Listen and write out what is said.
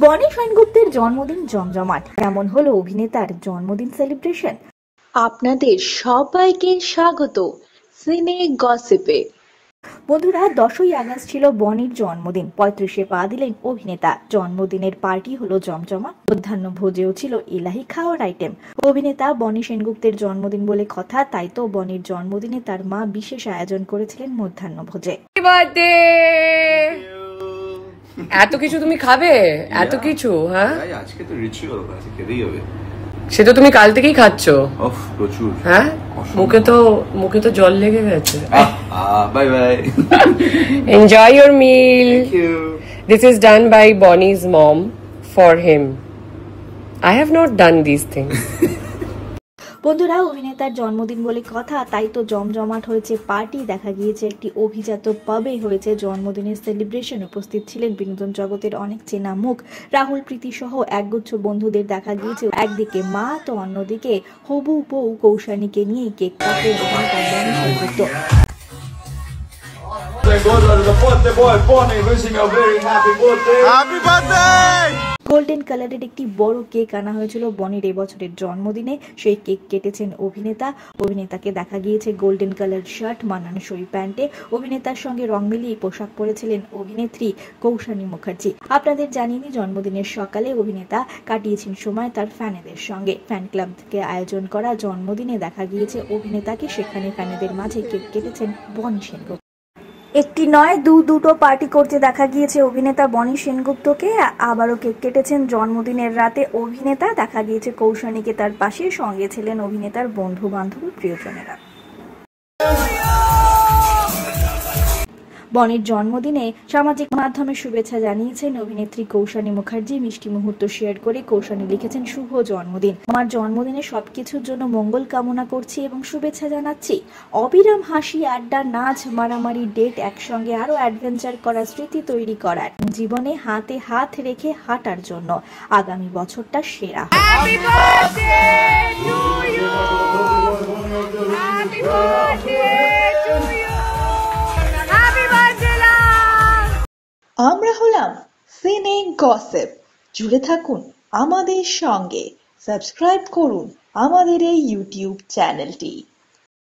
বনি সেনগুপ্তের জন্মদিন জমজমাট। কেমন হলো অভিনেতার জন্মদিন সেলিব্রেশন? আপনাদের সবাইকে স্বাগত সিনে গসিপে। বন্ধুরা, 10ই আগস্ট ছিল বনির জন্মদিন। 35-এ পা দিলেন অভিনেতা। জন্মদিনের পার্টি হলো জমজমাট। মধ্যাহ্ন ভোজেও ছিল এলাহি খাওয়ার আইটেম। অভিনেতা বনি সেনগুপ্তের জন্মদিন বলে কথা, তাই তো বনির জন্মদিনে তার মা বিশেষ আয়োজন করেছিলেন মধ্যাহ্ন ভোজে। এত কিছু তুমি খাবে? এত কিছু? হ্যাঁ, আজকে তো রিচুয়াল আছে, খেতেই হবে। সে তো তুমি কাল থেকেই খাচ্ছ। প্রচুর। হ্যাঁ, মুখে তো জল লেগে গেছে। Bye bye. Enjoy your meal. Thank you. This is done by Bonnie's mom for him. I have not done these things. বন্ধুরা, অভিনেতার জন্মদিন বলে কথা, তাই তো জমজমাট হয়েছে পার্টি। দেখা গিয়েছে একটি অভিজাত পাবে হয়েছে জন্মদিনের সেলিব্রেশন। উপস্থিত ছিলেন বিনোদন জগতের অনেক চেনা মুখ। রাহুল, প্রীতি সহ একগুচ্ছ বন্ধুদের দেখা গিয়েছে। একদিকে মা তো অন্যদিকে হবু বউ কৌশানীকে নিয়ে কেক কাটেন অভিনেতা বনি সেনগুপ্ত। গোল্ডেন কালারের একটি বড় কেক আনা হয়েছিল বনির এবছরের জন্মদিনে। সেই কেক কেটেছেন অভিনেতাকে দেখা গিয়েছে গোল্ডেন কালার শার্ট, মানানসই প্যান্টে। অভিনেতার সঙ্গে রং মিলিয়ে পোশাক পরেছিলেন অভিনেত্রী কৌশানী মুখার্জি। আপনাদের জানিয়ে জন্মদিনের সকালে অভিনেতা কাটিয়েছেন সময় তার ফ্যানেদের সঙ্গে। ফ্যান ক্লাব থেকে আয়োজন করা জন্মদিনে দেখা গিয়েছে অভিনেতাকে। সেখানে ফ্যানেদের মাঝে কেক কেটেছেন বনি সেনগুপ্ত। একটি নয়, দুটো পার্টি করতে দেখা গিয়েছে অভিনেতা বনি সেনগুপ্তকে। আবারও কেক কেটেছেন জন্মদিনের রাতে অভিনেতা। দেখা গিয়েছে কৌশানীকে তার পাশে, সঙ্গে ছিলেন অভিনেতার বন্ধু বান্ধব প্রিয়জনেরা। বনির জন্মদিনে সামাজিক মাধ্যমে শুভেচ্ছা জানিয়েছেন অভিনেত্রী কৌশানী মুখার্জি। মিষ্টি মুহূর্ত শেয়ার করে কৌশানী লিখেছেন, শুভ জন্মদিন। আমার জন্মদিনে সবকিছুর জন্য মঙ্গল কামনা করছি এবং শুভেচ্ছা জানাচ্ছি। অবিরাম হাসি, আড্ডা, নাচ, মারামারি, ডেট, একসঙ্গে আরো অ্যাডভেঞ্চার করার, স্মৃতি তৈরি করার, জীবনে হাতে হাত রেখে হাঁটার জন্য আগামী বছরটা সেরা। আমরা হলাম সিনে গসিপ। জুড়ে থাকুন আমাদের সঙ্গে, সাবস্ক্রাইব করুন আমাদের এই ইউটিউব চ্যানেলটি।